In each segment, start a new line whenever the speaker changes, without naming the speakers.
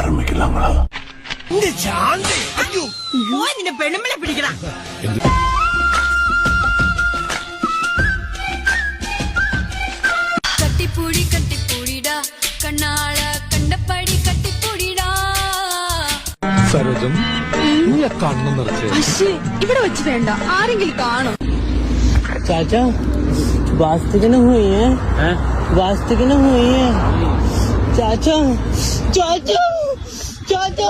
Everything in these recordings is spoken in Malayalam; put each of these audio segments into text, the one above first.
ஆரம்பிக்கலாங்களா?
പെണ്ണുമ്പളെ പിടിക്കണം.
കട്ടിപ്പൂടി കട്ടിപ്പൂടിടാ കണ്ണാള കണ്ടപ്പടി കട്ടിപ്പൂടിടാ.
സരോജം നീ കണ്ണു നിറച്ച്
ഇവിടെ വെച്ച് വേണ്ട, ആരെങ്കിലും കാണും.
चाचा वास्तविक न हुई है, वास्तविक न हुई है चाचा, चाचा चाचा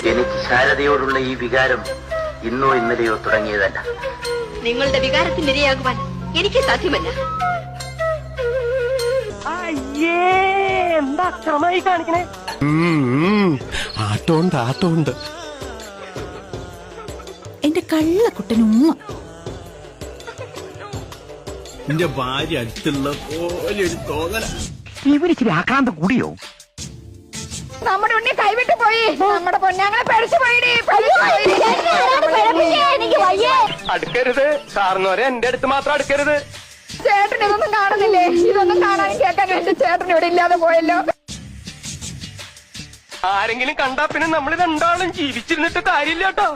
എനിക്ക് ശാരദയോടുള്ള ഈ വികാരം ഇന്നോ ഇന്നലെയോ തുടങ്ങിയതല്ല.
നിങ്ങളുടെ വികാരത്തിന് ഇരയാകുവാൻ എനിക്ക് സാധ്യമല്ല.
എന്താ അക്രമായി കാണിക്കണേ?
ആട്ടോണ്ട്
എന്റെ കള്ളക്കുട്ടനുമ്മ
എന്റെ ഭാര്യ അടുത്തുള്ള പോലെ ഒരു തോന്നല.
ഇവരിച്ചിരി ആക്രാന്തം കൂടിയോ?
നമ്മുടെ ഉണ്ണി കൈവിട്ട് പോയി. നമ്മുടെ പൊന്നാങ്ങളെ പഠിച്ചു പോയി.
അടുക്കരുത് സാറിനോരെ എന്റെ അടുത്ത് മാത്രം അടുക്കരുത്.
ചേട്ടൻ ഇതൊന്നും കാണുന്നില്ലേ? ഇതൊന്നും കാണാനും കേൾക്കാനും എന്റെ ചേട്ടൻ ഇവിടെ ഇല്ലാതെ പോയല്ലോ.
ആരെങ്കിലും കണ്ടാ പിന്നെ നമ്മൾ രണ്ടാളും ജീവിച്ചിരുന്നിട്ട് കാര്യമില്ല കേട്ടോ.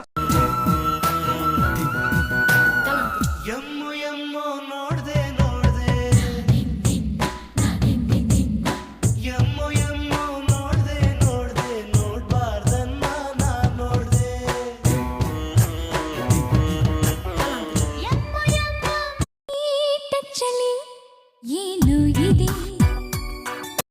ಏನು ಇದೆ